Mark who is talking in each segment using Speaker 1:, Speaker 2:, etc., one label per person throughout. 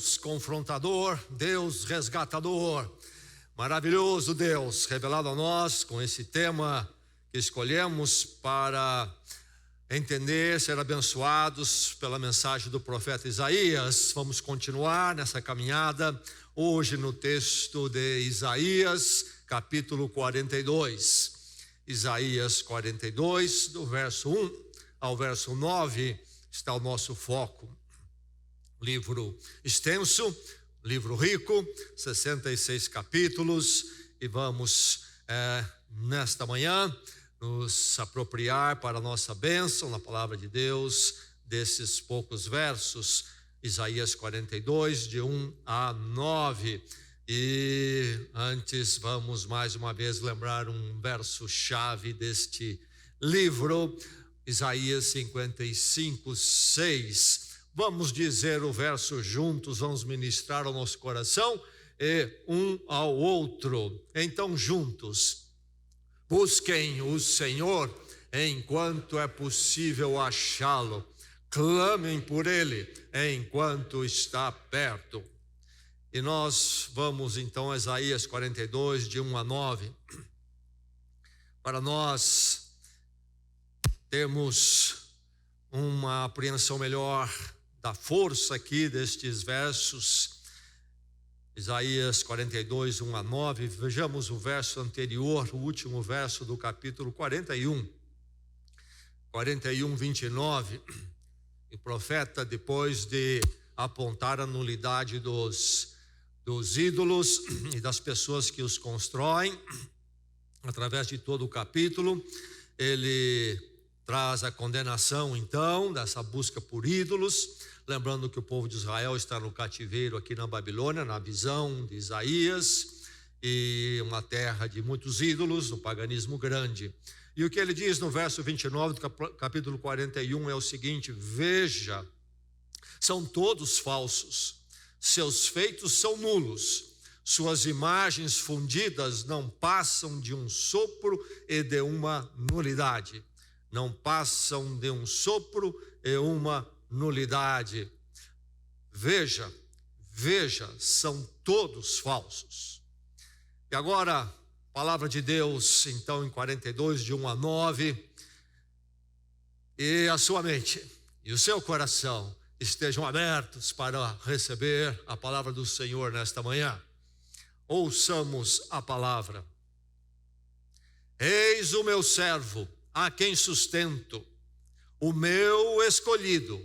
Speaker 1: Deus confrontador, Deus resgatador, maravilhoso Deus revelado a nós com esse tema que escolhemos para entender, ser abençoados pela mensagem do profeta Isaías. Vamos continuar nessa caminhada hoje no texto de Isaías, capítulo 42. Isaías 42, do verso 1 ao verso 9, está o nosso foco. Livro extenso, livro rico, 66 capítulos, e vamos nesta manhã nos apropriar para a nossa bênção na palavra de Deus, desses poucos versos, Isaías 42, de 1 a 9. E antes vamos mais uma vez lembrar um verso-chave deste livro, Isaías 55, 6. Vamos dizer o verso juntos, vamos ministrar ao nosso coração e um ao outro. Então, juntos, busquem o Senhor enquanto é possível achá-lo. Clamem por Ele enquanto está perto. E nós vamos então a Isaías 42, de 1 a 9. Para nós termos uma apreensão melhor da força aqui destes versos, Isaías 42, 1 a 9, vejamos o verso anterior, o último verso do capítulo 41, 29. O profeta, depois de apontar a nulidade dos ídolos e das pessoas que os constroem, através de todo o capítulo, ele traz a condenação, então, dessa busca por ídolos, lembrando que o povo de Israel está no cativeiro aqui na Babilônia, na visão de Isaías, e uma terra de muitos ídolos, um paganismo grande. E o que ele diz no verso 29 do capítulo 41 é o seguinte: veja, são todos falsos, seus feitos são nulos, suas imagens fundidas não passam de um sopro e de uma nulidade. Não passam de um sopro e uma nulidade. Veja, são todos falsos. E agora, palavra de Deus, então, em 42, de 1 a 9, e a sua mente e o seu coração estejam abertos para receber a palavra do Senhor nesta manhã. Ouçamos a palavra. Eis o meu servo, a quem sustento, o meu escolhido,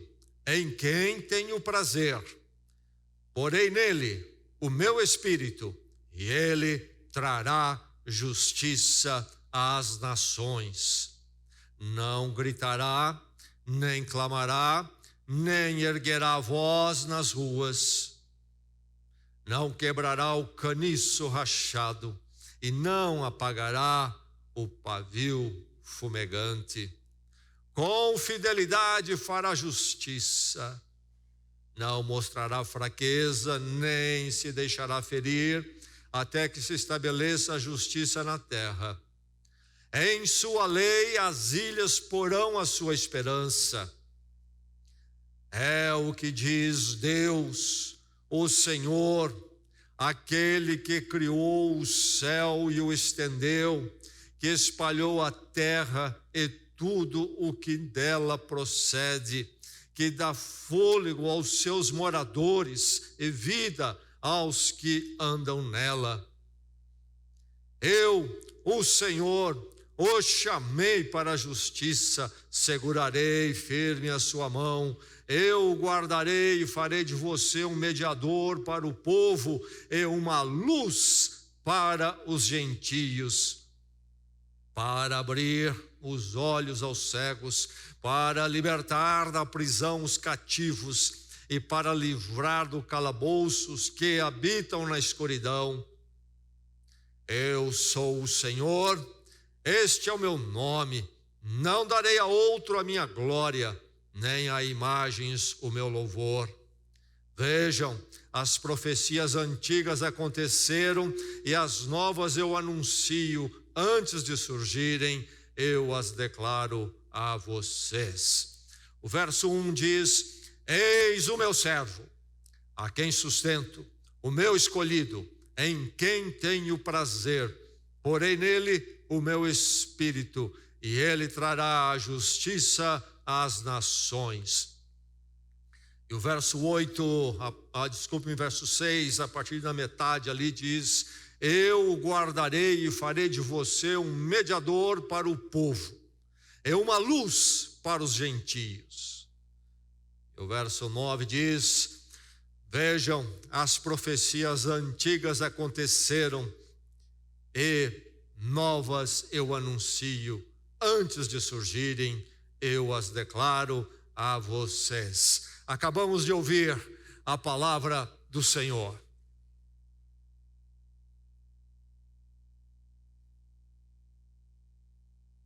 Speaker 1: em quem tenho prazer. Porei nele o meu espírito, e ele trará justiça às nações. Não gritará, nem clamará, nem erguerá voz nas ruas. Não quebrará o caniço rachado, e não apagará o pavio fumegante. Com fidelidade fará justiça, não mostrará fraqueza, nem se deixará ferir, até que se estabeleça a justiça na terra. Em sua lei as ilhas porão a sua esperança. É o que diz Deus, o Senhor, aquele que criou o céu e o estendeu, que espalhou a terra e tudo o que dela procede, que dá fôlego aos seus moradores e vida aos que andam nela. Eu, o Senhor, o chamei para a justiça, segurarei firme a sua mão, eu o guardarei e farei de você um mediador para o povo e uma luz para os gentios, para abrir os olhos aos cegos, para libertar da prisão os cativos e para livrar do calabouço os que habitam na escuridão. Eu sou o Senhor, este é o meu nome, não darei a outro a minha glória, nem a imagens o meu louvor. Vejam, as profecias antigas aconteceram e as novas eu anuncio antes de surgirem, eu as declaro a vocês. O verso 1 diz: eis o meu servo, a quem sustento, o meu escolhido, em quem tenho prazer. Porei nele o meu espírito, e ele trará a justiça às nações. E o verso 8, o verso 6, a partir da metade ali diz: eu o guardarei e farei de você um mediador para o povo, é uma luz para os gentios. E o verso 9 diz: vejam, as profecias antigas aconteceram, e novas eu anuncio, antes de surgirem, eu as declaro a vocês. Acabamos de ouvir a palavra do Senhor.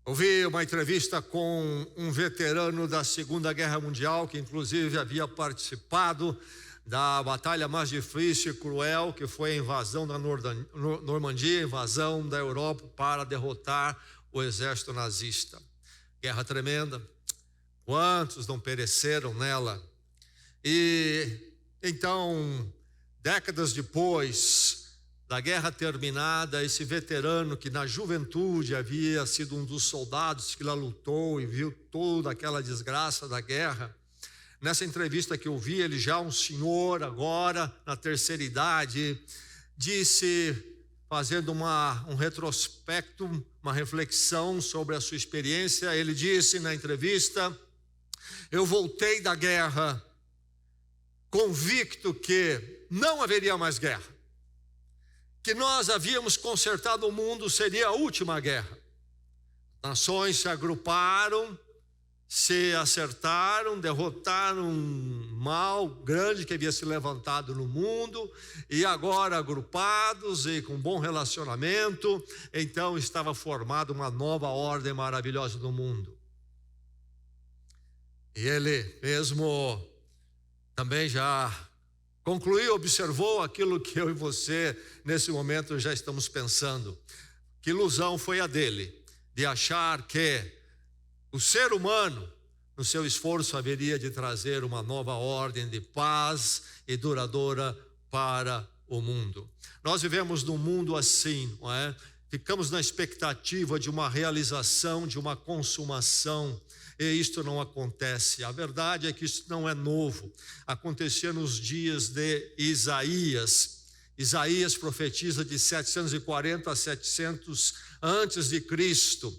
Speaker 1: Ouvi uma entrevista com um veterano da Segunda Guerra Mundial, que inclusive havia participado da batalha mais difícil e cruel, que foi a invasão da Normandia, a invasão da Europa para derrotar o exército nazista. Guerra tremenda, quantos não pereceram nela? E então, décadas depois da guerra terminada, esse veterano que na juventude havia sido um dos soldados que lá lutou e viu toda aquela desgraça da guerra, nessa entrevista que eu vi, ele já um senhor agora na terceira idade, disse, fazendo um retrospecto, uma reflexão sobre a sua experiência, ele disse na entrevista: eu voltei da guerra convicto que não haveria mais guerra, que nós havíamos consertado o mundo, seria a última guerra. Nações se agruparam, se acertaram, derrotaram um mal grande que havia se levantado no mundo, e agora agrupados e com bom relacionamento, então estava formada uma nova ordem maravilhosa no mundo. E ele mesmo também já concluiu, observou aquilo que eu e você nesse momento já estamos pensando. Que ilusão foi a dele, de achar que o ser humano, no seu esforço, haveria de trazer uma nova ordem de paz e duradoura para o mundo. Nós vivemos num mundo assim, não é? Ficamos na expectativa de uma realização, de uma consumação, e isto não acontece. A verdade é que isso não é novo. Acontecia nos dias de Isaías. Isaías profetiza de 740 a 700 antes de Cristo.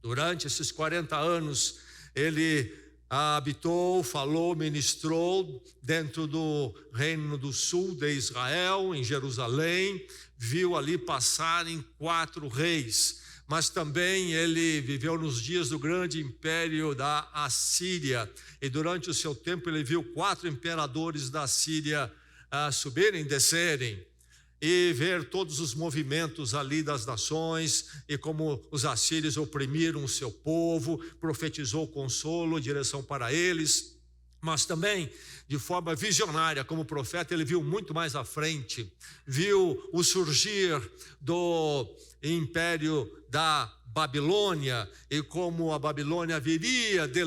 Speaker 1: Durante esses 40 anos, ele habitou, falou, ministrou dentro do reino do sul de Israel, em Jerusalém, viu ali passarem 4 reis. Mas também ele viveu nos dias do grande império da Assíria, e durante o seu tempo ele viu 4 imperadores da Assíria subirem e descerem, e ver todos os movimentos ali das nações, e como os assírios oprimiram o seu povo, profetizou consolo, direção para eles. Mas também, de forma visionária, como profeta, ele viu muito mais à frente, viu o surgir do império da Babilônia, e como a Babilônia viria de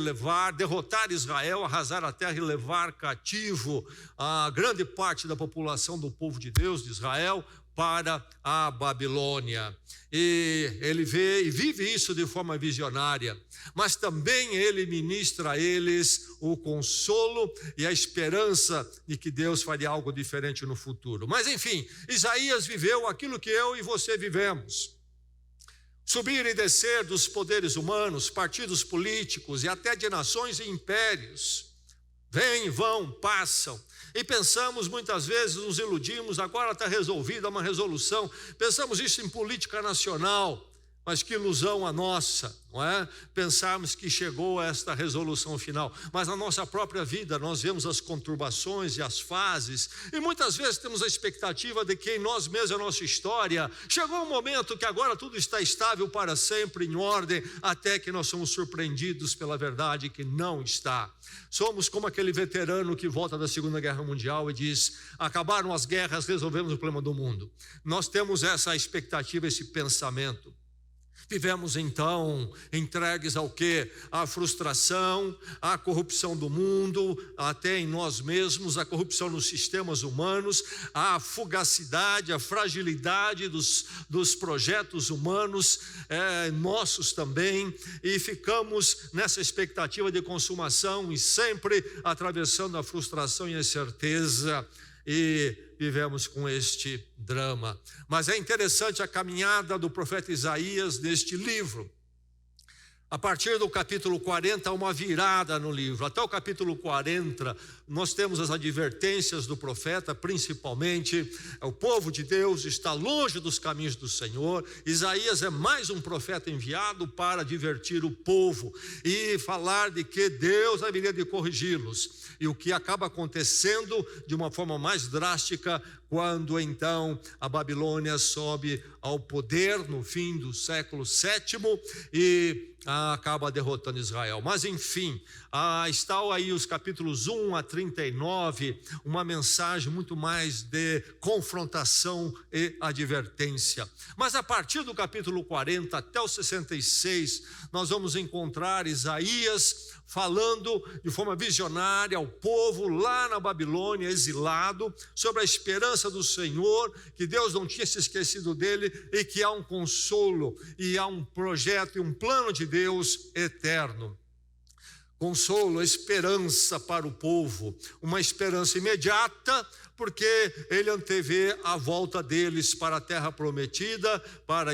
Speaker 1: derrotar Israel, arrasar a terra e levar cativo a grande parte da população do povo de Deus, de Israel, para a Babilônia. E ele vê e vive isso de forma visionária, mas também ele ministra a eles o consolo e a esperança de que Deus faria algo diferente no futuro. Mas enfim, Isaías viveu aquilo que eu e você vivemos. Subir e descer dos poderes humanos, partidos políticos e até de nações e impérios. Vêm, vão, passam. E pensamos muitas vezes, nos iludimos, agora está resolvida uma resolução. Pensamos isso em política nacional, mas que ilusão a nossa, não é? Pensarmos que chegou a esta resolução final. Mas na nossa própria vida nós vemos as conturbações e as fases, e muitas vezes temos a expectativa de que em nós mesmos, a nossa história, chegou um momento que agora tudo está estável para sempre, em ordem, até que nós somos surpreendidos pela verdade que não está. Somos como aquele veterano que volta da Segunda Guerra Mundial e diz: acabaram as guerras, resolvemos o problema do mundo. Nós temos essa expectativa, esse pensamento. Vivemos então entregues ao quê? À frustração, à corrupção do mundo, até em nós mesmos, à corrupção nos sistemas humanos, à fugacidade, à fragilidade dos projetos humanos, nossos também, e ficamos nessa expectativa de consumação e sempre atravessando a frustração e a incerteza, e vivemos com este drama. Mas é interessante a caminhada do profeta Isaías neste livro. A partir do capítulo 40, há uma virada no livro. Até o capítulo 40, nós temos as advertências do profeta, principalmente, o povo de Deus está longe dos caminhos do Senhor. Isaías é mais um profeta enviado para advertir o povo e falar de que Deus haveria de corrigi-los. E o que acaba acontecendo de uma forma mais drástica, quando então a Babilônia sobe ao poder no fim do século VII e acaba derrotando Israel. Mas enfim, está aí os capítulos 1 a 39, uma mensagem muito mais de confrontação e advertência. Mas a partir do capítulo 40 até o 66, nós vamos encontrar Isaías falando de forma visionária ao povo lá na Babilônia, exilado, sobre a esperança do Senhor, que Deus não tinha se esquecido dele e que há um consolo e há um projeto e um plano de Deus eterno. Consolo, esperança para o povo, uma esperança imediata, porque ele antevê a volta deles para a terra prometida, para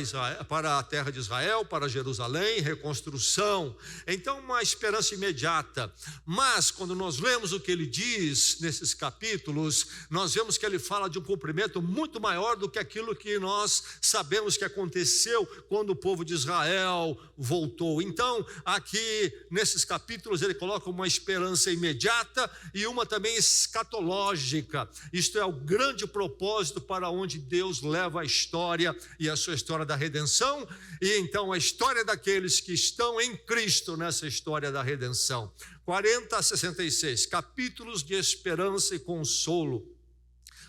Speaker 1: a terra de Israel, para Jerusalém, reconstrução. Então, uma esperança imediata. Mas, quando nós lemos o que ele diz nesses capítulos, nós vemos que ele fala de um cumprimento muito maior do que aquilo que nós sabemos que aconteceu quando o povo de Israel voltou. Então, aqui nesses capítulos, ele coloca uma esperança imediata e uma também escatológica. Isto é o grande propósito para onde Deus leva a história e a sua história da redenção, e então a história daqueles que estão em Cristo nessa história da redenção. 40 a 66, capítulos de esperança e consolo.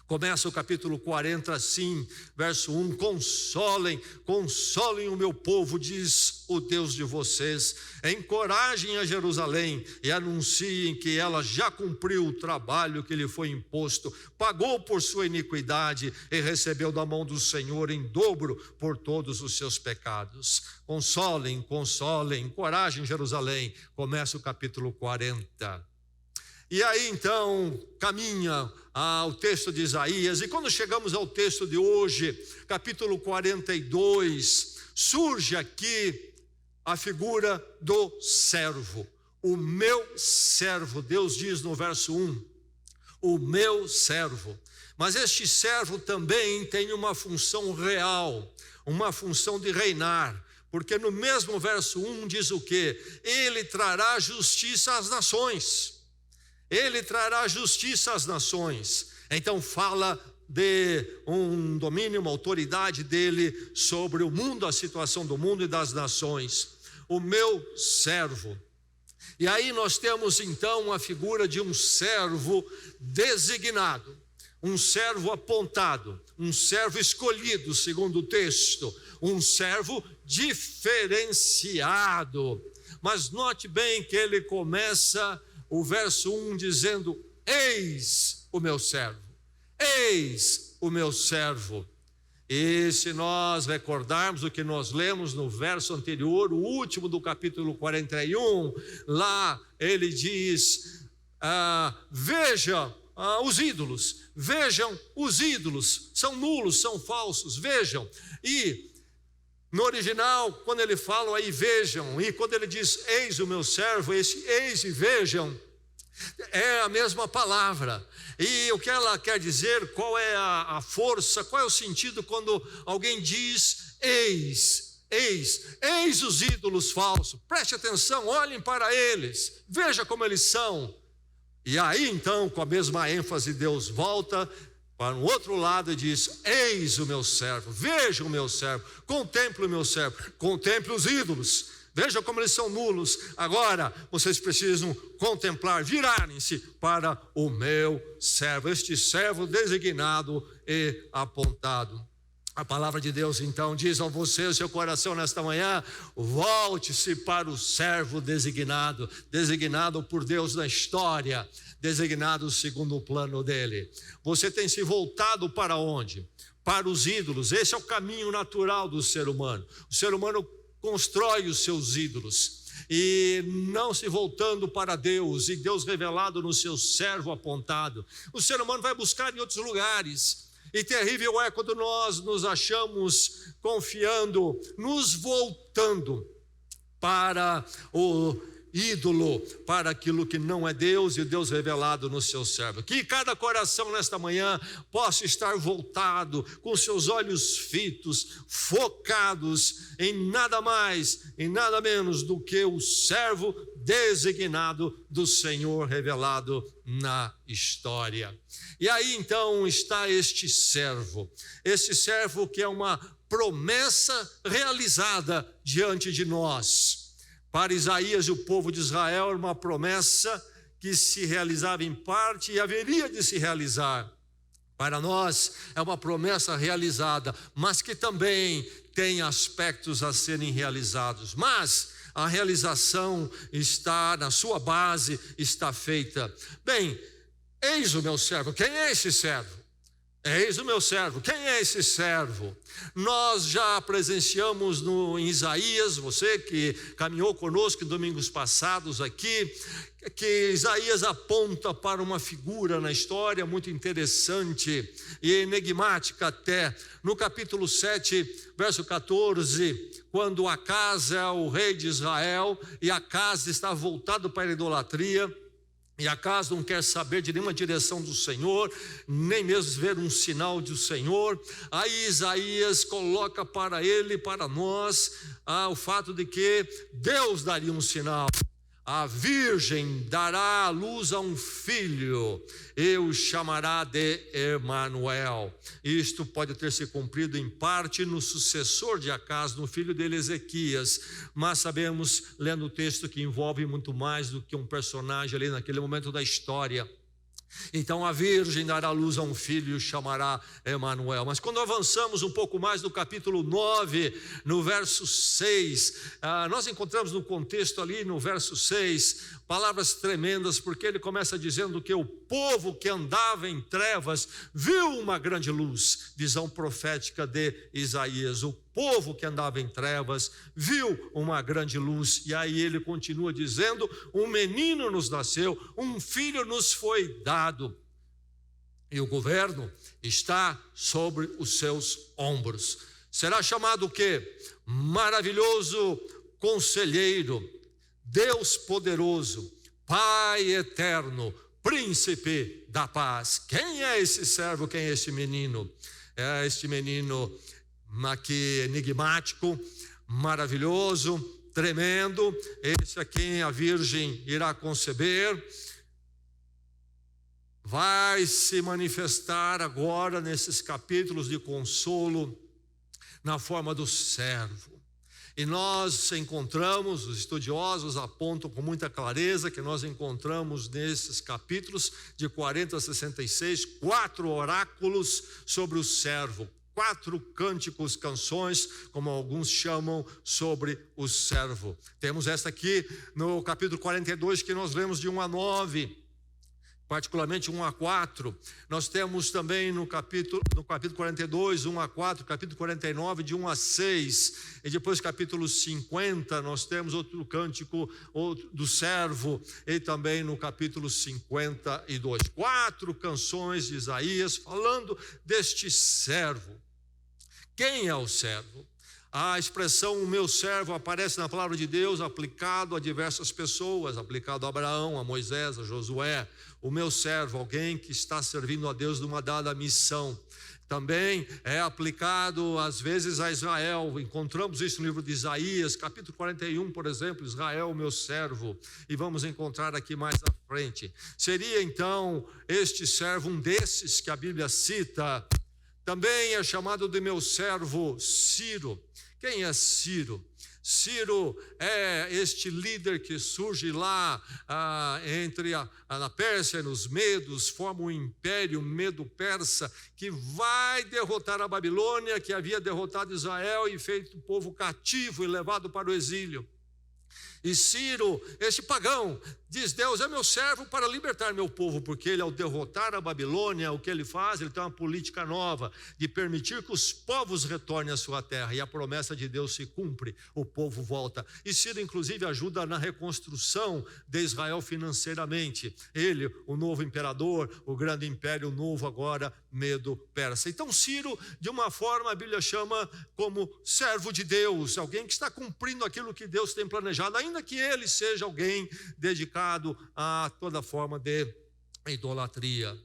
Speaker 1: Começa o capítulo 40 assim, verso 1: consolem o meu povo, diz o Deus de vocês. Encorajem a Jerusalém e anunciem que ela já cumpriu o trabalho que lhe foi imposto, pagou por sua iniquidade e recebeu da mão do Senhor em dobro por todos os seus pecados. Consolem, encorajem Jerusalém. Começa o capítulo 40. E aí então caminha o texto de Isaías, e quando chegamos ao texto de hoje, capítulo 42, surge aqui a figura do servo. O meu servo, Deus diz no verso 1, o meu servo. Mas este servo também tem uma função real, uma função de reinar. Porque no mesmo verso 1 diz o quê? Ele trará justiça às nações. Ele trará justiça às nações. Então fala de um domínio, uma autoridade dele sobre o mundo, a situação do mundo e das nações. O meu servo. E aí nós temos então a figura de um servo designado, um servo apontado, um servo escolhido, segundo o texto, um servo diferenciado. Mas note bem que ele começa o verso 1 dizendo: eis o meu servo, eis o meu servo. E se nós recordarmos o que nós lemos no verso anterior, o último do capítulo 41, lá ele diz: vejam os ídolos, são nulos, são falsos, vejam. E no original, quando ele fala aí vejam, e quando ele diz eis o meu servo, esse eis e vejam é a mesma palavra. E o que ela quer dizer, qual é a força, qual é o sentido quando alguém diz eis os ídolos falsos? Preste atenção, olhem para eles, veja como eles são. E aí então, com a mesma ênfase, Deus volta para o outro lado e diz: eis o meu servo, veja o meu servo, contemple o meu servo, contemple os ídolos, veja como eles são nulos. Agora vocês precisam contemplar, virarem-se para o meu servo, este servo designado e apontado. A palavra de Deus então diz a você, o seu coração nesta manhã: volte-se para o servo designado por Deus na história, designado segundo o plano dele. Você tem se voltado para onde? Para os ídolos. Esse é o caminho natural do ser humano. O ser humano constrói os seus ídolos e não se voltando para Deus, e Deus revelado no seu servo apontado. O ser humano vai buscar em outros lugares. E terrível é quando nós nos achamos confiando, nos voltando para o ídolo, para aquilo que não é Deus, e o Deus revelado no seu servo. Que cada coração nesta manhã possa estar voltado, com seus olhos fitos, focados em nada mais, em nada menos do que o servo designado do Senhor revelado na história. E aí então está este servo que é uma promessa realizada diante de nós. Para Isaías e o povo de Israel era uma promessa que se realizava em parte e haveria de se realizar. Para nós é uma promessa realizada, mas que também tem aspectos a serem realizados. Mas a realização está na sua base, está feita. Bem, eis o meu servo. Quem é esse servo? Eis o meu servo. Quem é esse servo? Nós já presenciamos em Isaías, você que caminhou conosco em domingos passados aqui, que Isaías aponta para uma figura na história muito interessante e enigmática até. No capítulo 7, verso 14, quando Acaz é o rei de Israel e Acaz está voltado para a idolatria, e Acaz não quer saber de nenhuma direção do Senhor, nem mesmo ver um sinal do Senhor. Aí Isaías coloca para ele, para nós, o fato de que Deus daria um sinal. A virgem dará à luz a um filho, e o chamará de Emanuel. Isto pode ter se cumprido em parte no sucessor de Acaz, no filho dele Ezequias, mas sabemos, lendo o texto, que envolve muito mais do que um personagem ali naquele momento da história. Então a virgem dará luz a um filho e o chamará Emanuel. Mas quando avançamos um pouco mais no capítulo 9, no verso 6, nós encontramos no contexto ali no verso 6, palavras tremendas, porque ele começa dizendo que o povo que andava em trevas viu uma grande luz, visão profética de Isaías. O povo que andava em trevas viu uma grande luz. E aí ele continua dizendo: um menino nos nasceu, um filho nos foi dado, e o governo está sobre os seus ombros. Será chamado o quê? Maravilhoso Conselheiro, Deus poderoso, Pai eterno, Príncipe da paz. Quem é esse servo? Quem é esse menino? É este menino aqui enigmático, maravilhoso, tremendo. Esse a quem a virgem irá conceber. Vai se manifestar agora nesses capítulos de consolo na forma do servo. E nós encontramos, os estudiosos apontam com muita clareza que nós encontramos nesses capítulos de 40 a 66, 4 oráculos sobre o servo, 4 cânticos, canções, como alguns chamam, sobre o servo. Temos esta aqui no capítulo 42, que nós lemos de 1 a 9. Particularmente 1 a 4, nós temos também no capítulo 42, 1 a 4, capítulo 49, de 1 a 6, e depois capítulo 50, nós temos outro cântico do servo, e também no capítulo 52. 4 canções de Isaías falando deste servo. Quem é o servo? A expressão o meu servo aparece na palavra de Deus aplicado a diversas pessoas, aplicado a Abraão, a Moisés, a Josué. O meu servo, alguém que está servindo a Deus numa dada missão. Também é aplicado às vezes a Israel. Encontramos isso no livro de Isaías, capítulo 41, por exemplo, Israel, o meu servo. E vamos encontrar aqui mais à frente. Seria então este servo um desses que a Bíblia cita. Também é chamado de meu servo Ciro. Quem é Ciro? Ciro é este líder que surge lá na Pérsia e nos Medos, forma um império medo-persa que vai derrotar a Babilônia, que havia derrotado Israel e feito o povo cativo e levado para o exílio. E Ciro, este pagão, diz: Deus é meu servo para libertar meu povo, porque ele, ao derrotar a Babilônia, o que ele faz? Ele tem uma política nova de permitir que os povos retornem à sua terra, e a promessa de Deus se cumpre, o povo volta. E Ciro, inclusive, ajuda na reconstrução de Israel financeiramente. Ele, o novo imperador, o grande império novo agora, Medo-Persa. Então Ciro, de uma forma, a Bíblia chama como servo de Deus, alguém que está cumprindo aquilo que Deus tem planejado, ainda que ele seja alguém dedicado a toda forma de idolatria.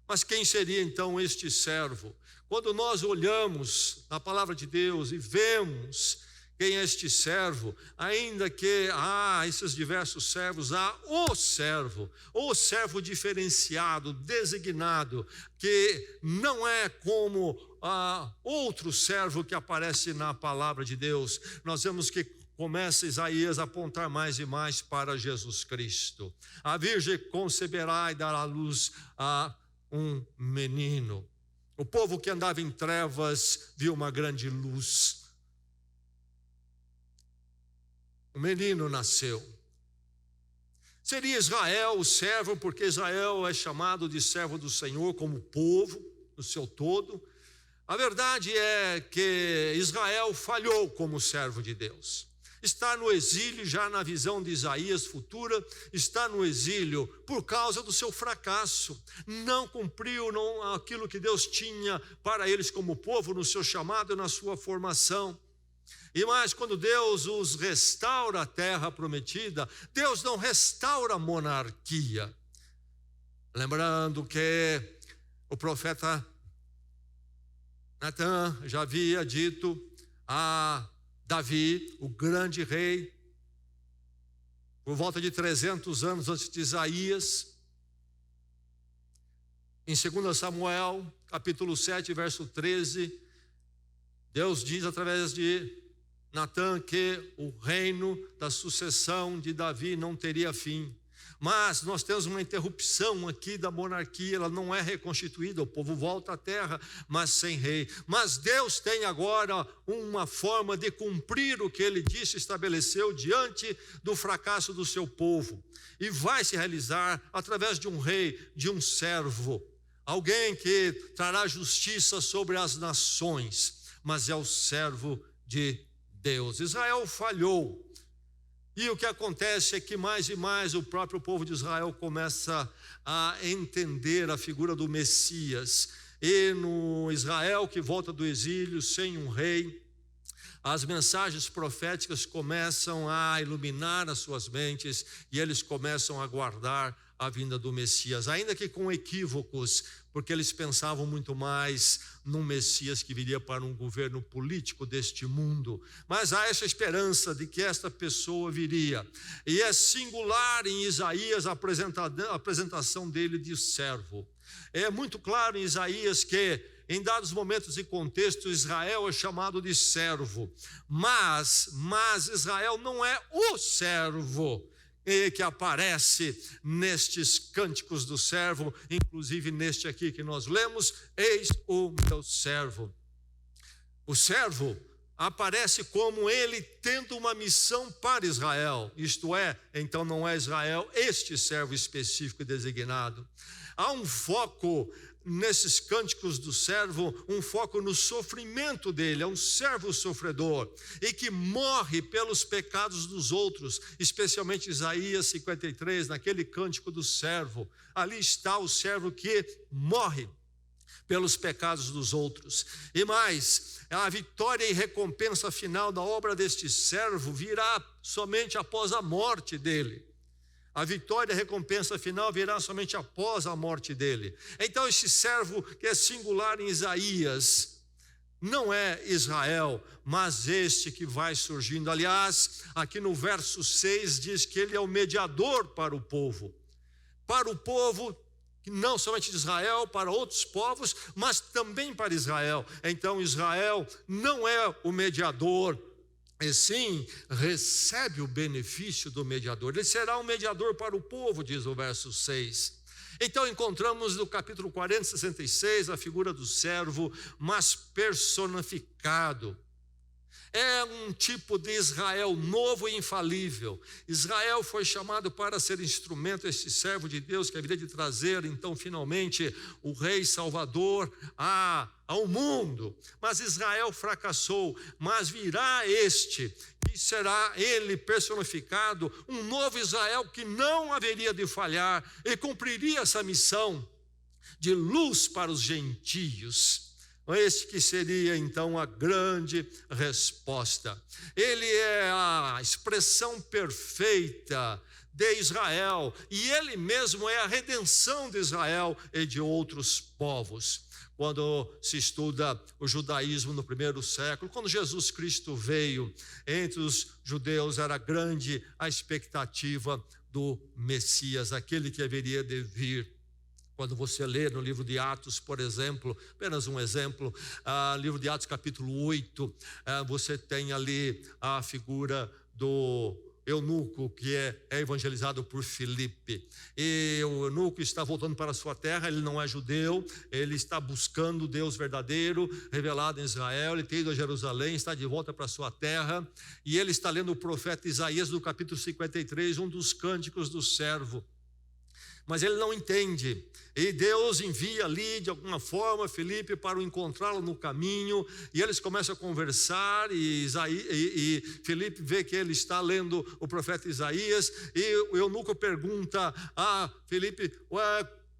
Speaker 1: Mas quem seria então este servo? Quando nós olhamos na palavra de Deus e vemos quem é este servo, ainda que há esses diversos servos, há o servo diferenciado, designado, que não é como outro servo que aparece na palavra de Deus. Nós vemos que começa Isaías a apontar mais e mais para Jesus Cristo. A virgem conceberá e dará à luz a um menino. O povo que andava em trevas viu uma grande luz. Um menino nasceu. Seria Israel o servo, porque Israel é chamado de servo do Senhor como povo no seu todo. A verdade é que Israel falhou como servo de Deus. Está no exílio, já na visão de Isaías futura, está no exílio por causa do seu fracasso. Não cumpriu aquilo que Deus tinha para eles como povo, no seu chamado e na sua formação. E mais, quando Deus os restaura a terra prometida, Deus não restaura a monarquia. Lembrando que o profeta Natã já havia dito a Davi, o grande rei, por volta de 300 anos antes de Isaías, em 2 Samuel, capítulo 7, verso 13, Deus diz através de Natã que o reino da sucessão de Davi não teria fim. Mas nós temos uma interrupção aqui da monarquia, ela não é reconstituída, o povo volta à terra, mas sem rei. Mas Deus tem agora uma forma de cumprir o que ele disse, estabeleceu diante do fracasso do seu povo. E vai se realizar através de um rei, de um servo, alguém que trará justiça sobre as nações, mas é o servo de Deus. Israel falhou. E o que acontece é que mais e mais o próprio povo de Israel começa a entender a figura do Messias. E no Israel que volta do exílio sem um rei, as mensagens proféticas começam a iluminar as suas mentes e eles começam a aguardar a vinda do Messias, ainda que com equívocos, porque eles pensavam muito mais num Messias que viria para um governo político deste mundo. Mas há essa esperança de que esta pessoa viria. E é singular em Isaías a apresentação dele de servo. É muito claro em Isaías que, em dados momentos e contextos, Israel é chamado de servo. Mas Israel não é o servo que aparece nestes cânticos do servo, inclusive neste aqui que nós lemos: eis o meu servo. O servo aparece como ele tendo uma missão para Israel, isto é, então não é Israel este servo específico e designado. Há um foco nesses cânticos do servo, um foco no sofrimento dele. É um servo sofredor e que morre pelos pecados dos outros, especialmente Isaías 53, naquele cântico do servo. Ali está o servo que morre pelos pecados dos outros. E mais, a vitória e recompensa final da obra deste servo virá somente após a morte dele. A vitória e a recompensa final virá somente após a morte dele. Então esse servo que é singular em Isaías não é Israel, mas este que vai surgindo. Aliás, aqui no verso 6 diz que ele é o mediador para o povo. Para o povo, não somente de Israel, para outros povos, mas também para Israel. Então Israel não é o mediador e sim recebe o benefício do mediador. Ele será um mediador para o povo, diz o verso 6. Então encontramos no capítulo 40, 66, a figura do servo, mas personificado. É um tipo de Israel novo e infalível. Israel foi chamado para ser instrumento, este servo de Deus que haveria de trazer, então, finalmente, o rei salvador ao mundo. Mas Israel fracassou, mas virá este, que será ele personificado, um novo Israel que não haveria de falhar e cumpriria essa missão de luz para os gentios. Este que seria então a grande resposta. Ele é a expressão perfeita de Israel, e ele mesmo é a redenção de Israel e de outros povos. Quando se estuda o judaísmo no primeiro século, quando Jesus Cristo veio, entre os judeus era grande a expectativa do Messias, aquele que haveria de vir. Quando você lê no livro de Atos, por exemplo, apenas um exemplo, livro de Atos capítulo 8, você tem ali a figura do eunuco que é evangelizado por Filipe. E o eunuco está voltando para a sua terra, ele não é judeu, ele está buscando o Deus verdadeiro, revelado em Israel, ele tem ido a Jerusalém, está de volta para a sua terra, e ele está lendo o profeta Isaías no capítulo 53, um dos cânticos do servo. Mas ele não entende, e Deus envia ali de alguma forma Filipe para o encontrá-lo no caminho, e eles começam a conversar, e Filipe vê que ele está lendo o profeta Isaías, e o eunuco pergunta a Filipe: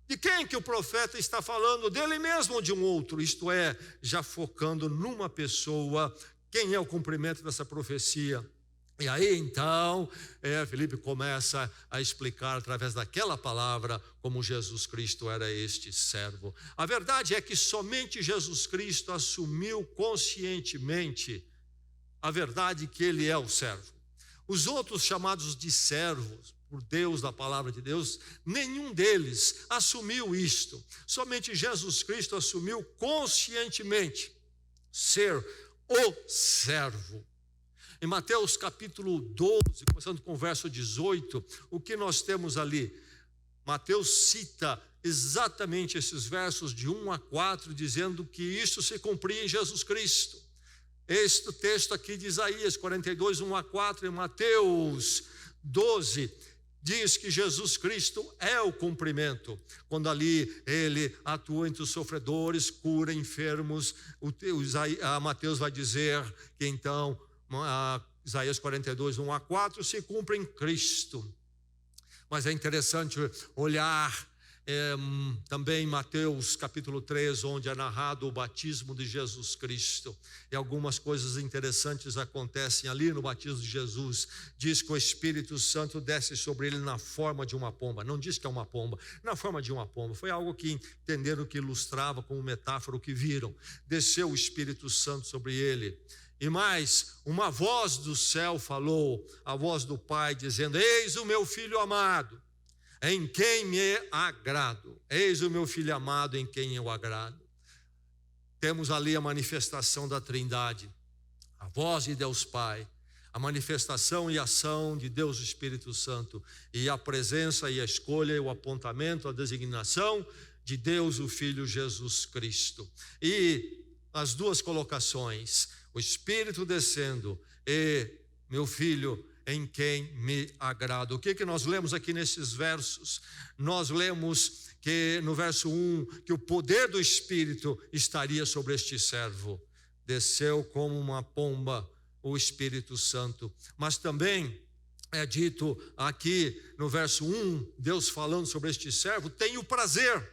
Speaker 1: de quem que o profeta está falando, dele mesmo ou de um outro? Isto é, já focando numa pessoa, quem é o cumprimento dessa profecia. E aí então, Filipe começa a explicar através daquela palavra como Jesus Cristo era este servo. A verdade é que somente Jesus Cristo assumiu conscientemente a verdade que ele é o servo. Os outros chamados de servos por Deus, da palavra de Deus, nenhum deles assumiu isto. Somente Jesus Cristo assumiu conscientemente ser o servo. Em Mateus capítulo 12, começando com o verso 18, o que nós temos ali? Mateus cita exatamente esses versos de 1 a 4, dizendo que isso se cumpria em Jesus Cristo. Este texto aqui de Isaías 42, 1 a 4, em Mateus 12, diz que Jesus Cristo é o cumprimento. Quando ali ele atua entre os sofredores, cura enfermos, Mateus vai dizer que então Isaías 42, 1 a 4 se cumpre em Cristo. Mas é interessante olhar também Mateus capítulo 3, onde é narrado o batismo de Jesus Cristo, e algumas coisas interessantes acontecem ali no batismo de Jesus. Diz que o Espírito Santo desce sobre ele na forma de uma pomba. Não diz que é uma pomba, na forma de uma pomba. Foi algo que entenderam, que ilustrava como metáfora o que viram. Desceu o Espírito Santo sobre ele. E mais, uma voz do céu falou, a voz do Pai, dizendo: eis o meu filho amado, em quem me agrado. Eis o meu filho amado, em quem eu agrado. Temos ali a manifestação da Trindade, a voz de Deus Pai, a manifestação e ação de Deus Espírito Santo, e a presença e a escolha e o apontamento, a designação de Deus o Filho Jesus Cristo. E as duas colocações, o Espírito descendo e meu filho em quem me agrado. O que nós lemos aqui nesses versos? Nós lemos que no verso 1, que o poder do Espírito estaria sobre este servo. Desceu como uma pomba o Espírito Santo. Mas também é dito aqui no verso 1, Deus falando sobre este servo: tenho prazer.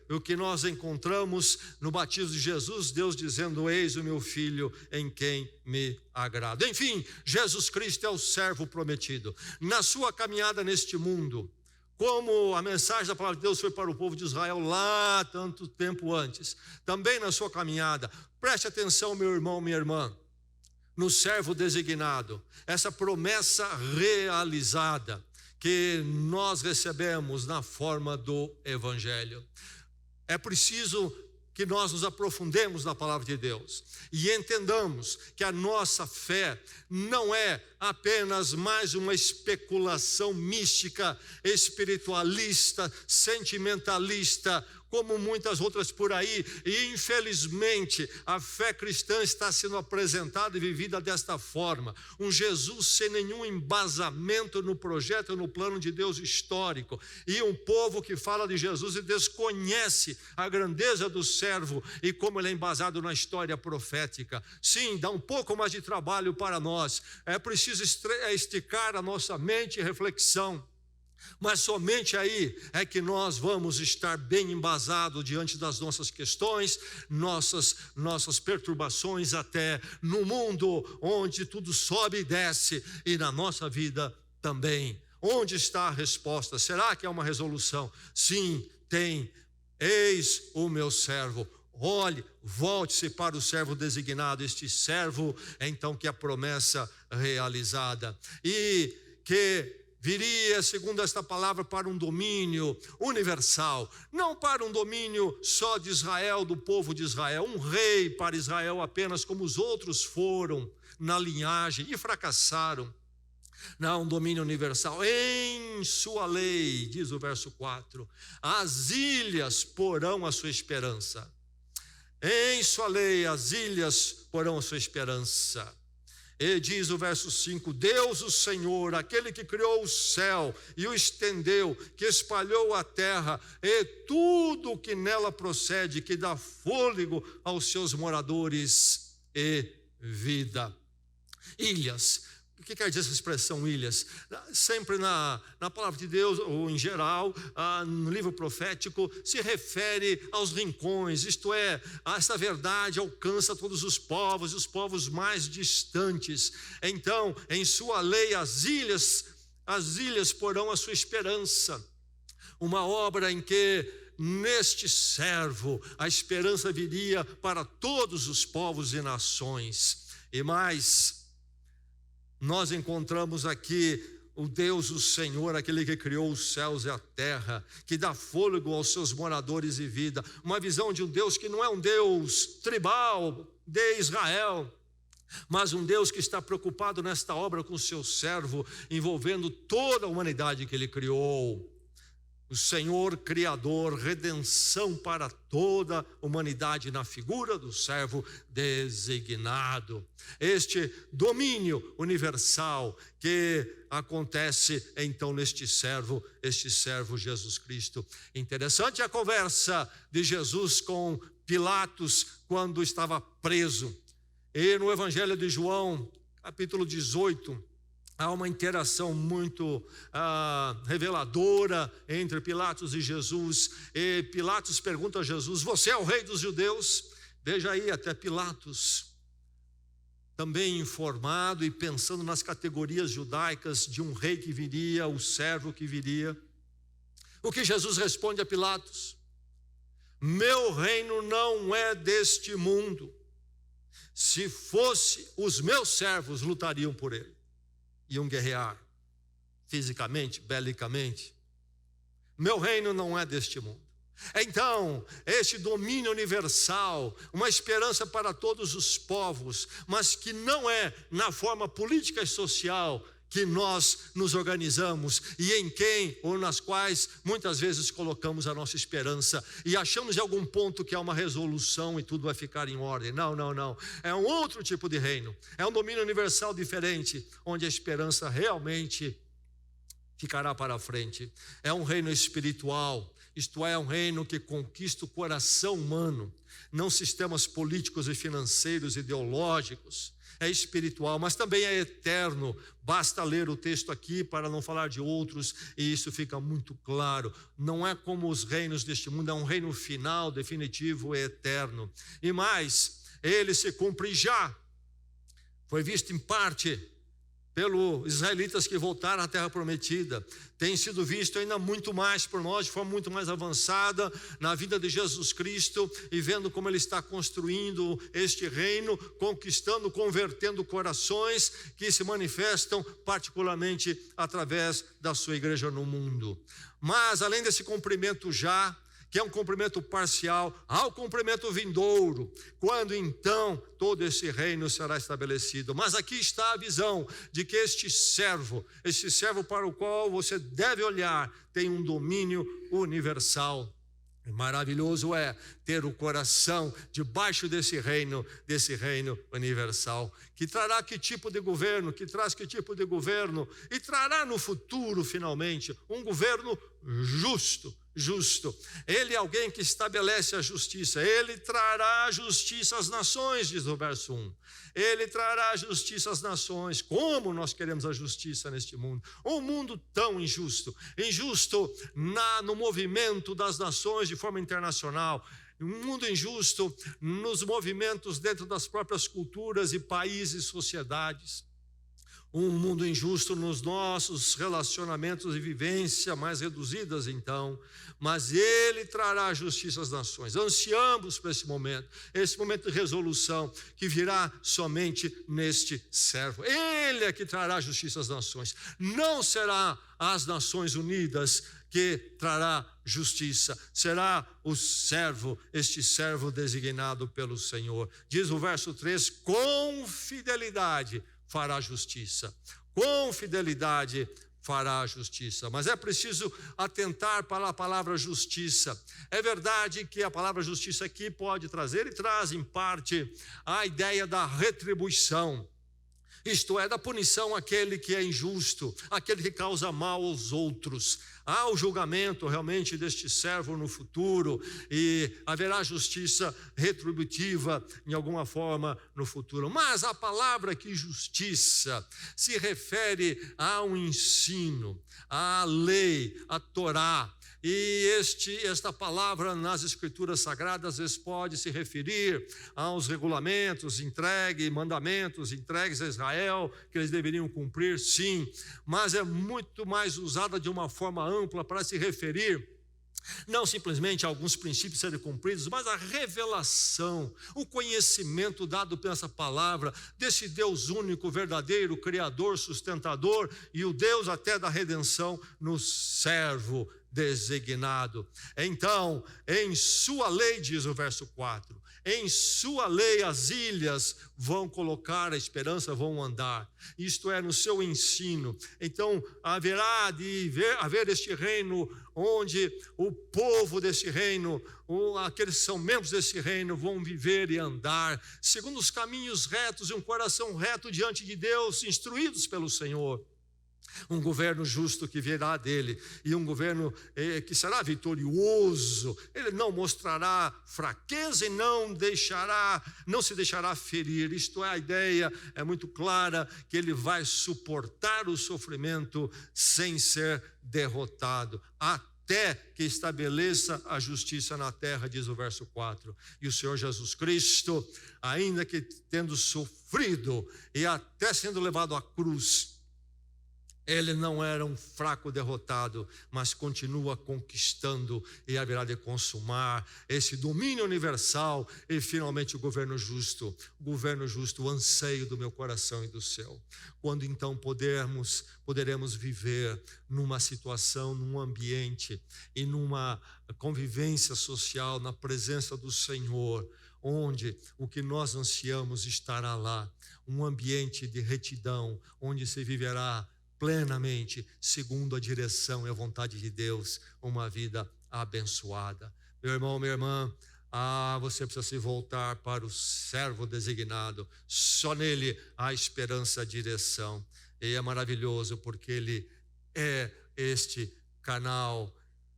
Speaker 1: O que nós encontramos no batismo de Jesus, Deus dizendo: eis o meu filho em quem me agrado. Enfim, Jesus Cristo é o servo prometido. Na sua caminhada neste mundo, como a mensagem da palavra de Deus foi para o povo de Israel lá tanto tempo antes, também na sua caminhada, preste atenção, meu irmão, minha irmã, no servo designado, essa promessa realizada que nós recebemos na forma do Evangelho. É preciso que nós nos aprofundemos na palavra de Deus e entendamos que a nossa fé não é apenas mais uma especulação mística, espiritualista, sentimentalista, como muitas outras por aí, e infelizmente a fé cristã está sendo apresentada e vivida desta forma, um Jesus sem nenhum embasamento no projeto, no plano de Deus histórico, e um povo que fala de Jesus e desconhece a grandeza do servo e como ele é embasado na história profética. Sim, dá um pouco mais de trabalho para nós, é preciso esticar a nossa mente e reflexão, mas somente aí é que nós vamos estar bem embasados diante das nossas questões, nossas perturbações, até no mundo onde tudo sobe e desce, e na nossa vida também. Onde está a resposta? Será que é uma resolução? Sim, tem. Eis o meu servo. Olhe, volte-se para o servo designado. Este servo é então que a promessa realizada, e que viria, segundo esta palavra, para um domínio universal, não para um domínio só de Israel, do povo de Israel, um rei para Israel apenas, como os outros foram na linhagem e fracassaram. Não, um domínio universal. Em sua lei, diz o verso 4, as ilhas porão a sua esperança. Em sua lei, as ilhas porão a sua esperança. E diz o verso 5, Deus o Senhor, aquele que criou o céu e o estendeu, que espalhou a terra e tudo o que nela procede, que dá fôlego aos seus moradores e vida. Ilhas. O que quer dizer essa expressão ilhas? Sempre na palavra de Deus, ou em geral, no livro profético, se refere aos rincões, isto é, essa verdade alcança todos os povos mais distantes. Então, em sua lei, as ilhas porão a sua esperança. Uma obra em que neste servo a esperança viria para todos os povos e nações. E mais, nós encontramos aqui o Deus, o Senhor, aquele que criou os céus e a terra, que dá fôlego aos seus moradores e vida. Uma visão de um Deus que não é um Deus tribal de Israel, mas um Deus que está preocupado nesta obra com o seu servo, envolvendo toda a humanidade que ele criou. O Senhor Criador, redenção para toda a humanidade na figura do servo designado. Este domínio universal que acontece então neste servo, Jesus Cristo. Interessante a conversa de Jesus com Pilatos quando estava preso. E no Evangelho de João, capítulo 18, há uma interação muito reveladora entre Pilatos e Jesus. E Pilatos pergunta a Jesus, você é o rei dos judeus? Veja aí, até Pilatos, também informado e pensando nas categorias judaicas de um rei que viria, o servo que viria. O que Jesus responde a Pilatos? Meu reino não é deste mundo. Se fosse, os meus servos lutariam por ele. Iam guerrear fisicamente, belicamente. Meu reino não é deste mundo. Então, este domínio universal, uma esperança para todos os povos, mas que não é na forma política e social que nós nos organizamos e em quem ou nas quais muitas vezes colocamos a nossa esperança e achamos de algum ponto que há uma resolução e tudo vai ficar em ordem. Não. É um outro tipo de reino. É um domínio universal diferente, onde a esperança realmente ficará para frente. É um reino espiritual, isto é, um reino que conquista o coração humano, não sistemas políticos e financeiros, ideológicos. É espiritual, mas também é eterno. Basta ler o texto aqui para não falar de outros, e isso fica muito claro. Não é como os reinos deste mundo, é um reino final, definitivo e eterno. E mais, ele se cumpre já. Foi visto em parte pelos israelitas que voltaram à terra prometida. Tem sido visto ainda muito mais por nós, de forma muito mais avançada na vida de Jesus Cristo, e vendo como ele está construindo este reino, conquistando, convertendo corações que se manifestam particularmente através da sua igreja no mundo. Mas além desse cumprimento já, que é um cumprimento parcial, ao cumprimento vindouro, quando então todo esse reino será estabelecido. Mas aqui está a visão de que este servo para o qual você deve olhar, tem um domínio universal. Maravilhoso é ter o coração debaixo desse reino universal, que trará que tipo de governo, que traz que tipo de governo, e trará no futuro, finalmente, um governo justo. Ele é alguém que estabelece a justiça. Ele trará justiça às nações, diz o verso 1. Ele trará justiça às nações. Como nós queremos a justiça neste mundo? Um mundo tão injusto no movimento das nações de forma internacional, um mundo injusto nos movimentos dentro das próprias culturas e países e sociedades. Um mundo injusto nos nossos relacionamentos e vivência mais reduzidas, então. Mas ele trará justiça às nações. Ansiamos por esse momento de resolução que virá somente neste servo. Ele é que trará justiça às nações. Não será as Nações Unidas que trará justiça, será o servo, este servo designado pelo Senhor. Diz o verso 3, com fidelidade fará justiça, com fidelidade fará justiça. Mas é preciso atentar para a palavra justiça. É verdade que a palavra justiça aqui pode trazer e traz em parte a ideia da retribuição, isto é, da punição àquele que é injusto, aquele que causa mal aos outros. Há o julgamento realmente deste servo no futuro e haverá justiça retributiva em alguma forma no futuro. Mas a palavra aqui, justiça, se refere a um ensino, à lei, à Torá. E esta palavra nas Escrituras Sagradas às vezes pode se referir aos regulamentos mandamentos entregues a Israel, que eles deveriam cumprir, sim, mas é muito mais usada de uma forma ampla para se referir não simplesmente a alguns princípios serem cumpridos, mas a revelação, o conhecimento dado por essa palavra, desse Deus único, verdadeiro, Criador, sustentador, e o Deus até da redenção no servo designado. Então, em sua lei, diz o verso 4, em sua lei as ilhas vão colocar a esperança, vão andar. Isto é, no seu ensino. Então, haver este reino onde o povo desse reino, aqueles que são membros desse reino, vão viver e andar segundo os caminhos retos e um coração reto diante de Deus, instruídos pelo Senhor. Um governo justo que virá dele, e um governo que será vitorioso. Ele não mostrará fraqueza e não se deixará ferir. Isto é, a ideia é muito clara, que ele vai suportar o sofrimento sem ser derrotado, até que estabeleça a justiça na terra, diz o verso 4. E o Senhor Jesus Cristo, ainda que tendo sofrido e até sendo levado à cruz, ele não era um fraco derrotado, mas continua conquistando e haverá de consumar esse domínio universal e finalmente o governo justo, o anseio do meu coração e do céu. Quando então poderemos viver numa situação, num ambiente e numa convivência social, na presença do Senhor, onde o que nós ansiamos estará lá, um ambiente de retidão, onde se viverá plenamente, segundo a direção e a vontade de Deus, uma vida abençoada. Meu irmão, minha irmã, você precisa se voltar para o servo designado. Só nele há esperança, direção. E é maravilhoso porque ele é este canal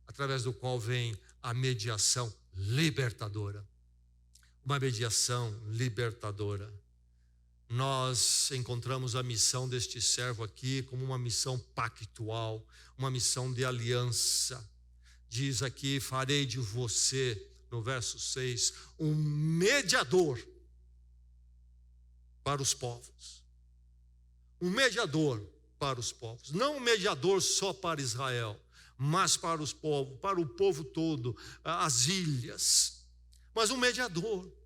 Speaker 1: através do qual vem a mediação libertadora. Uma mediação libertadora. Nós encontramos a missão deste servo aqui como uma missão pactual, uma missão de aliança. Diz aqui, farei de você, no verso 6, um mediador para os povos. Um mediador para os povos. Não um mediador só para Israel, mas para os povos, para o povo todo, as ilhas. Mas um mediador.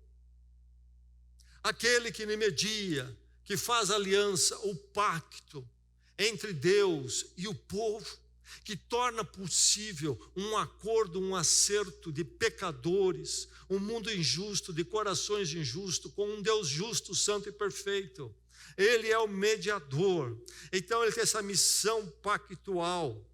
Speaker 1: Aquele que me media, que faz aliança, o pacto entre Deus e o povo. que torna possível um acordo, um acerto de pecadores, um mundo injusto, de corações injustos, com um Deus justo, santo e perfeito. Ele é o mediador. Então ele tem essa missão pactual.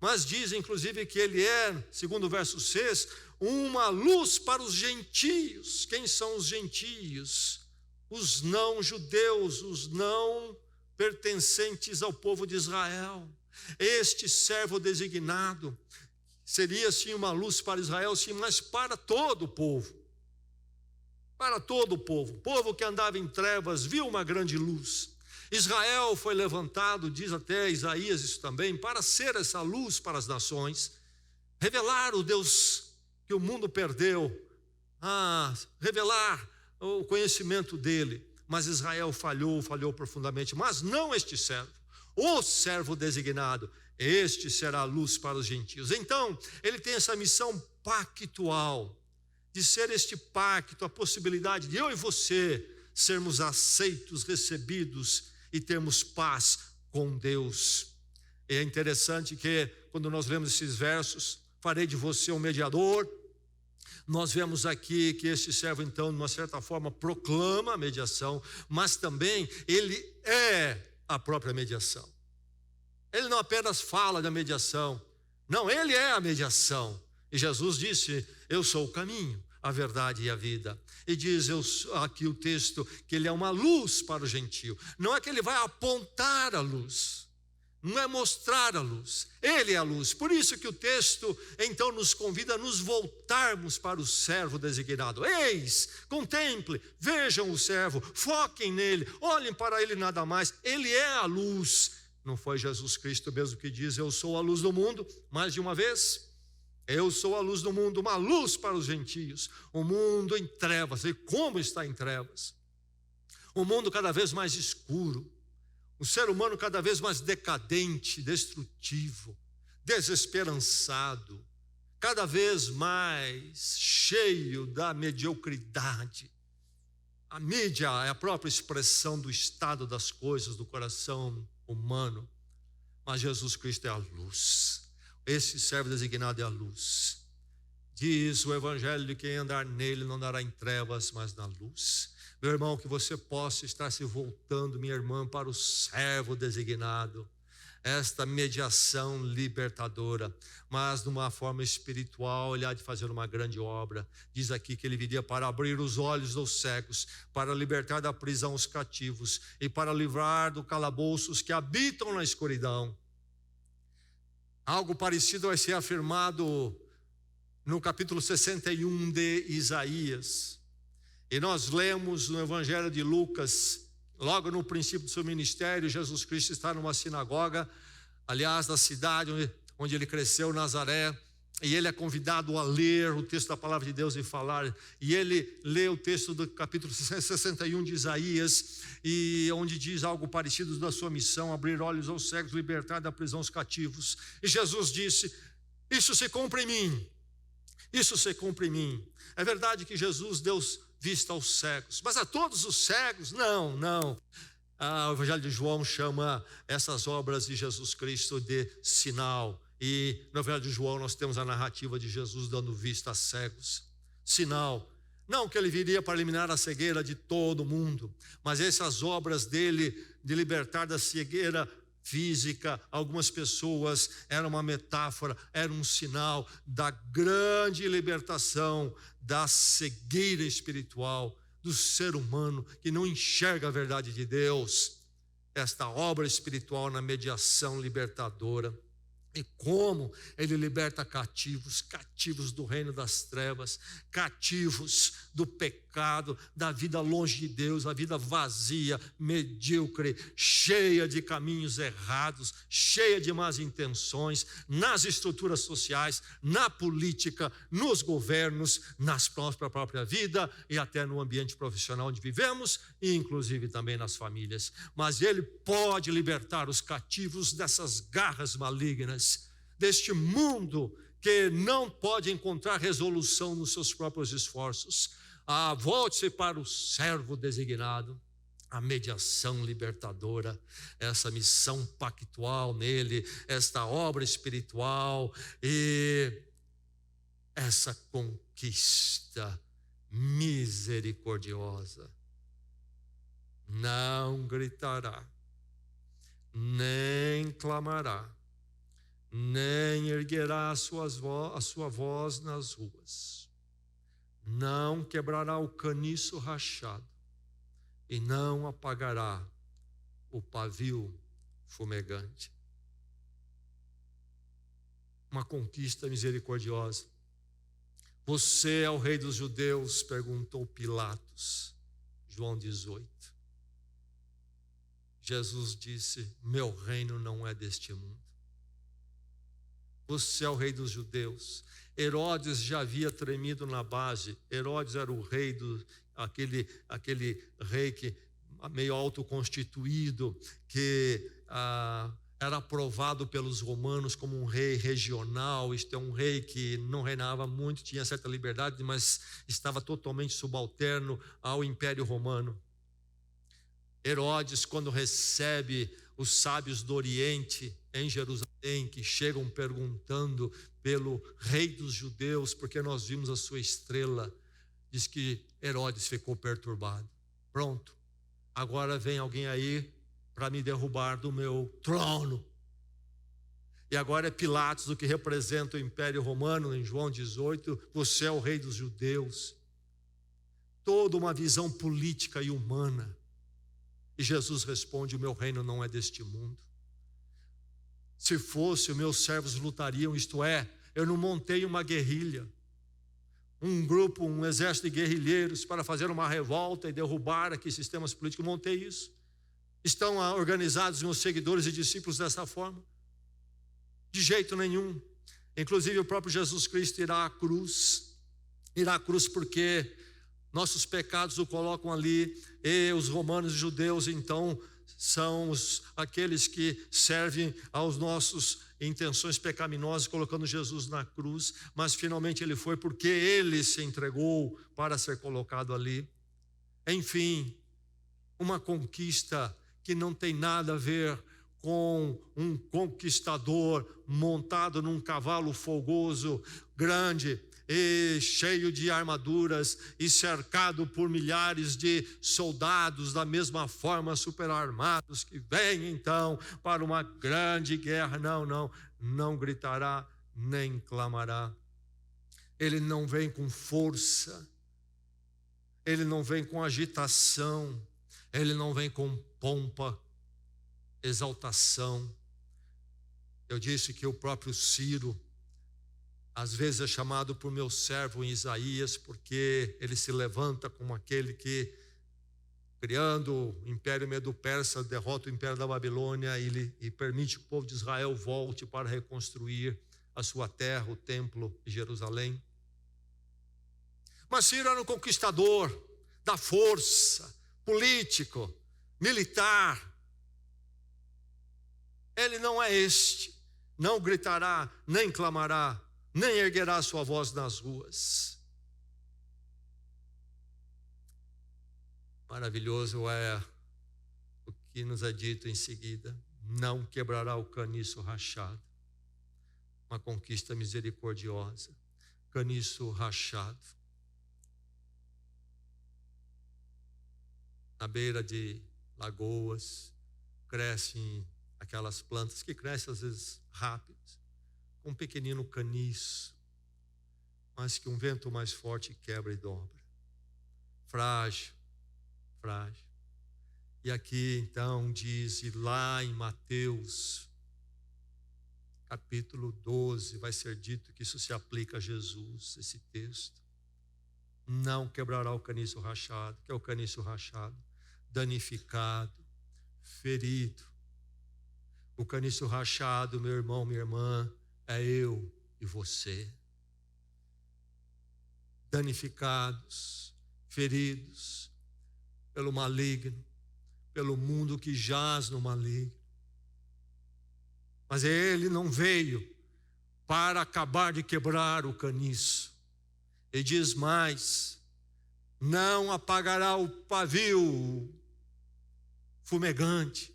Speaker 1: Mas diz inclusive que ele é, segundo o verso 6, uma luz para os gentios. Quem são os gentios? Os não judeus, os não pertencentes ao povo de Israel. Este servo designado seria sim uma luz para Israel, sim, mas para todo o povo. Para todo o povo. O povo que andava em trevas viu uma grande luz. Israel foi levantado, diz até Isaías isso também, para ser essa luz para as nações, revelar o Deus que o mundo perdeu, revelar o conhecimento dele. Mas Israel falhou profundamente, mas não este servo. O servo designado, este será a luz para os gentios. Então, ele tem essa missão pactual, de ser este pacto, a possibilidade de eu e você sermos aceitos, recebidos e termos paz com Deus. E é interessante que, quando nós lemos esses versos, farei de você um mediador, nós vemos aqui que este servo, então, de uma certa forma, proclama a mediação, mas também ele é a própria mediação. Ele não apenas fala da mediação, não, ele é a mediação. E Jesus disse, eu sou o caminho, a verdade e a vida. E diz aqui o texto que ele é uma luz para o gentio. Não é que ele vai apontar a luz, não é mostrar a luz, ele é a luz. Por isso que o texto então nos convida a nos voltarmos para o servo designado. Eis, contemple, vejam o servo, foquem nele, olhem para ele nada mais. Ele é a luz. Não foi Jesus Cristo mesmo que diz, eu sou a luz do mundo, mais de uma vez? Eu sou a luz do mundo, uma luz para os gentios. O mundo em trevas, e como está em trevas? O mundo cada vez mais escuro, o ser humano cada vez mais decadente, destrutivo, desesperançado, cada vez mais cheio da mediocridade. A mídia é a própria expressão do estado das coisas, do coração humano, mas Jesus Cristo é a luz. Esse servo designado é a luz. Diz o evangelho de quem andar nele não andará em trevas, mas na luz. Meu irmão, que você possa estar se voltando, minha irmã, para o servo designado, esta mediação libertadora, mas de uma forma espiritual, ele há de fazer uma grande obra. Diz aqui que ele viria para abrir os olhos dos cegos, para libertar da prisão os cativos e para livrar do calabouço os que habitam na escuridão. Algo parecido vai ser afirmado no capítulo 61 de Isaías. E nós lemos no Evangelho de Lucas, logo no princípio do seu ministério, Jesus Cristo está numa sinagoga, aliás, da cidade onde ele cresceu, Nazaré, e ele é convidado a ler o texto da palavra de Deus e falar, e ele lê o texto do capítulo 61 de Isaías, e onde diz algo parecido da sua missão, abrir olhos aos cegos, libertar da prisão os cativos. E Jesus disse, isso se cumpre em mim, isso se cumpre em mim. É verdade que Jesus deu vista aos cegos, mas a todos os cegos? Não. O Evangelho de João chama essas obras de Jesus Cristo de sinal. E no Evangelho de João nós temos a narrativa de Jesus dando vista a cegos. Sinal. Não que ele viria para eliminar a cegueira de todo mundo, mas essas obras dele de libertar da cegueira física algumas pessoas era uma metáfora, era um sinal da grande libertação da cegueira espiritual do ser humano que não enxerga a verdade de Deus. Esta obra espiritual na mediação libertadora. E como ele liberta cativos do reino das trevas, cativos do pecado, da vida longe de Deus, a vida vazia, medíocre, cheia de caminhos errados, cheia de más intenções, nas estruturas sociais, na política, nos governos, na nossa própria vida e até no ambiente profissional onde vivemos e inclusive também nas famílias. Mas ele pode libertar os cativos dessas garras malignas, deste mundo que não pode encontrar resolução nos seus próprios esforços. Volte-se para o servo designado. a mediação libertadora, essa missão pactual nele, esta obra espiritual e essa conquista misericordiosa. Não gritará, nem clamará, nem erguerá a sua voz nas ruas. Não quebrará o caniço rachado e não apagará o pavio fumegante. Uma conquista misericordiosa. Você é o rei dos judeus? Perguntou Pilatos. João 18. Jesus disse: meu reino não é deste mundo. Você é o rei dos judeus. Herodes já havia tremido na base. Herodes era o rei aquele rei que meio autoconstituído, que era aprovado pelos romanos como um rei regional. Isto é, um rei que não reinava muito, tinha certa liberdade, mas estava totalmente subalterno ao Império Romano. Herodes, quando recebe os sábios do Oriente em Jerusalém, que chegam perguntando pelo rei dos judeus, porque nós vimos a sua estrela, diz que Herodes ficou perturbado. Pronto, agora vem alguém aí para me derrubar do meu trono. E agora é Pilatos, o que representa o Império Romano, em João 18, você é o rei dos judeus. Toda uma visão política e humana. E Jesus responde: o meu reino não é deste mundo. Se fosse, os meus servos lutariam, isto é, eu não montei uma guerrilha, um grupo, um exército de guerrilheiros para fazer uma revolta e derrubar aqui sistemas políticos. Eu montei isso. Estão organizados meus seguidores e discípulos dessa forma? De jeito nenhum. Inclusive o próprio Jesus Cristo irá à cruz porque nossos pecados o colocam ali, e os romanos e judeus então são aqueles que servem aos nossos intenções pecaminosas, colocando Jesus na cruz, mas finalmente ele foi porque ele se entregou para ser colocado ali. Enfim, uma conquista que não tem nada a ver com um conquistador montado num cavalo folgoso, grande e cheio de armaduras e cercado por milhares de soldados da mesma forma, superarmados, que vêm então para uma grande guerra. Não gritará nem clamará. Ele não vem com força, ele não vem com agitação, ele não vem com pompa, exaltação. Eu disse que o próprio Ciro às vezes é chamado por meu servo em Isaías, porque ele se levanta como aquele que, criando o Império Medo-Persa, derrota o Império da Babilônia e permite que o povo de Israel volte para reconstruir a sua terra, o templo de Jerusalém. Mas Ciro era um conquistador da força, político, militar. Ele não é este, não gritará, nem clamará, nem erguerá sua voz nas ruas. Maravilhoso é o que nos é dito em seguida: não quebrará o caniço rachado. Uma conquista misericordiosa. Caniço rachado. Na beira de lagoas crescem aquelas plantas que crescem às vezes rápido, um pequenino caniço, mas que um vento mais forte quebra e dobra. Frágil, frágil. E aqui então diz, e lá em Mateus, capítulo 12, vai ser dito que isso se aplica a Jesus, esse texto. Não quebrará o caniço rachado. Que é o caniço rachado? Danificado, ferido. O caniço rachado, meu irmão, minha irmã, é eu e você. Danificados, feridos pelo maligno, pelo mundo que jaz no maligno. Mas ele não veio para acabar de quebrar o caniço. Ele diz mais: não apagará o pavio fumegante.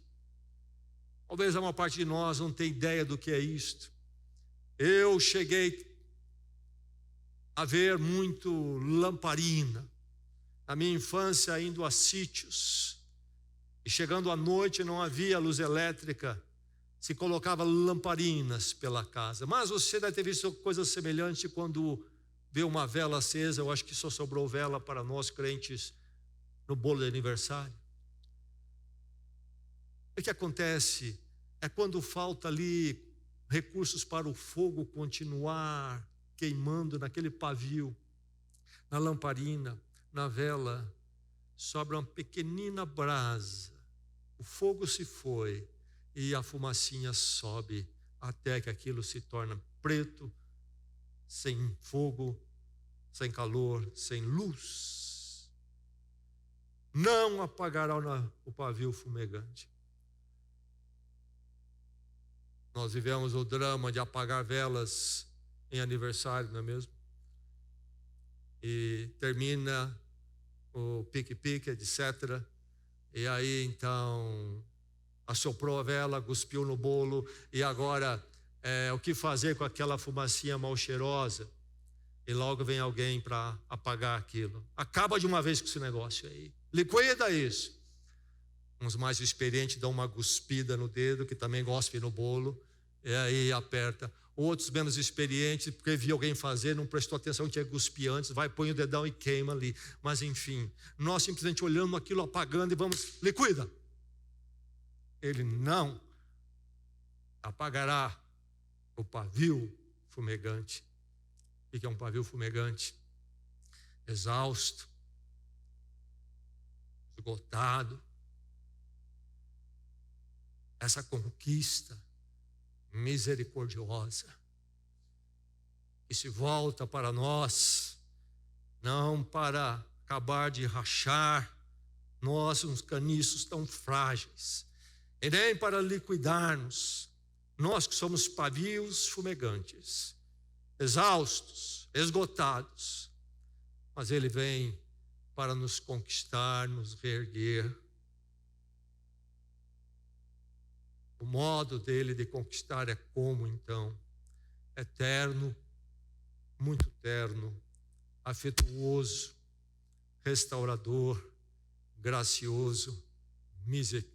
Speaker 1: Talvez a maior parte de nós não tenha ideia do que é isto. Eu cheguei a ver muito lamparina. Na minha infância, indo a sítios, e chegando à noite não havia luz elétrica, se colocava lamparinas pela casa. Mas você deve ter visto coisa semelhante quando vê uma vela acesa. Eu acho que só sobrou vela para nós crentes no bolo de aniversário. O que acontece é quando falta ali recursos para o fogo continuar queimando naquele pavio, na lamparina, na vela, sobra uma pequenina brasa. O fogo se foi e a fumacinha sobe até que aquilo se torna preto, sem fogo, sem calor, sem luz. Não apagará o pavio fumegante. Nós vivemos o drama de apagar velas em aniversário, não é mesmo? E termina o pique-pique, etc. E aí então assoprou a vela, cuspiu no bolo, e agora o que fazer com aquela fumacinha mal cheirosa? E logo vem alguém para apagar aquilo. Acaba de uma vez com esse negócio aí. Liquida isso. Uns mais experientes dão uma cuspida no dedo, que também gospe no bolo, e aí aperta. Outros menos experientes, porque viu alguém fazer, não prestou atenção, tinha que cuspir antes, vai, põe o dedão e queima ali. Mas enfim, nós simplesmente olhando aquilo, apagando e vamos, liquida. Ele não apagará o pavio fumegante. O que é um pavio fumegante? Exausto, esgotado. Essa conquista misericordiosa que se volta para nós, não para acabar de rachar nós uns caniços tão frágeis, e nem para liquidar-nos, nós que somos pavios fumegantes, exaustos, esgotados, mas ele vem para nos conquistar, nos reerguer. O modo dele de conquistar é como então? Eterno, muito terno, afetuoso, restaurador, gracioso,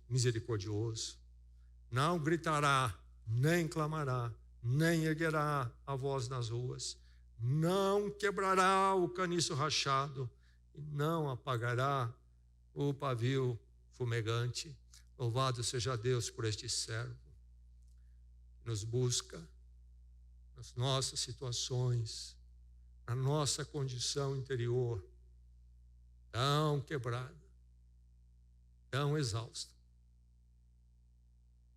Speaker 1: misericordioso. Não gritará, nem clamará, nem erguerá a voz nas ruas, não quebrará o caniço rachado, e não apagará o pavio fumegante. Louvado seja Deus por este servo que nos busca nas nossas situações, na nossa condição interior, tão quebrada, tão exausta,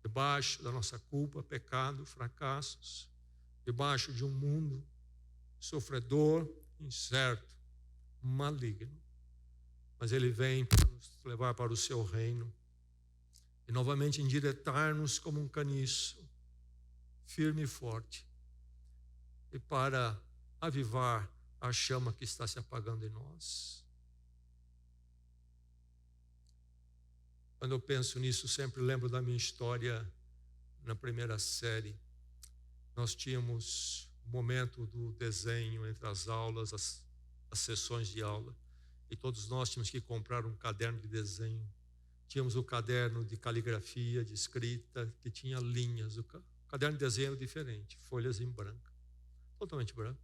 Speaker 1: debaixo da nossa culpa, pecado, fracassos, debaixo de um mundo sofredor, incerto, maligno. Mas ele vem para nos levar para o seu reino e novamente endireitar-nos como um caniço, firme e forte, e para avivar a chama que está se apagando em nós. Quando eu penso nisso, sempre lembro da minha história na primeira série. Nós tínhamos um momento do desenho entre as aulas, as sessões de aula, e todos nós tínhamos que comprar um caderno de desenho. Tínhamos o caderno de caligrafia, de escrita, que tinha linhas. O caderno de desenho era diferente, folhas em branco, totalmente branco.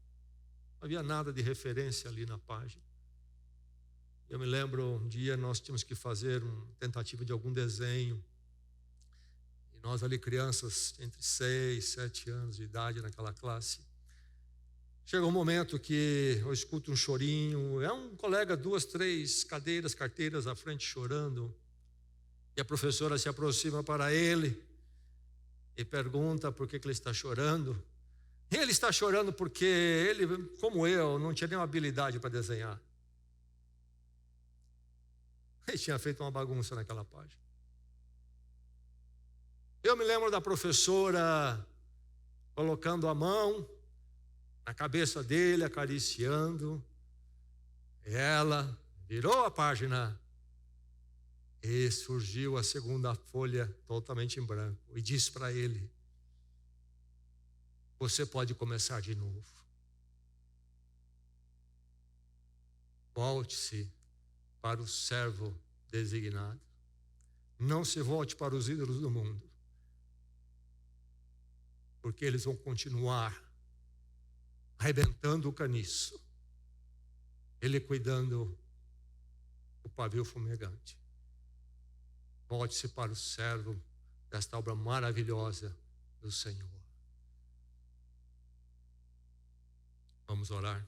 Speaker 1: Não havia nada de referência ali na página. Eu me lembro, um dia nós tínhamos que fazer uma tentativa de algum desenho. E nós ali, crianças entre 6 e 7 anos de idade naquela classe. Chega um momento que eu escuto um chorinho. É um colega, 2, 3 carteiras à frente chorando. E a professora se aproxima para ele e pergunta por que ele está chorando. Ele está chorando porque ele, como eu, não tinha nenhuma habilidade para desenhar. Ele tinha feito uma bagunça naquela página. Eu me lembro da professora colocando a mão na cabeça dele, acariciando. E ela virou a página E surgiu a segunda folha totalmente em branco e disse para ele: você pode começar de novo. Volte-se para o servo designado. Não se volte para os ídolos do mundo, porque eles vão continuar arrebentando o caniço, ele cuidando do pavio fumegante. Volte-se para o servo desta obra maravilhosa do Senhor. Vamos orar.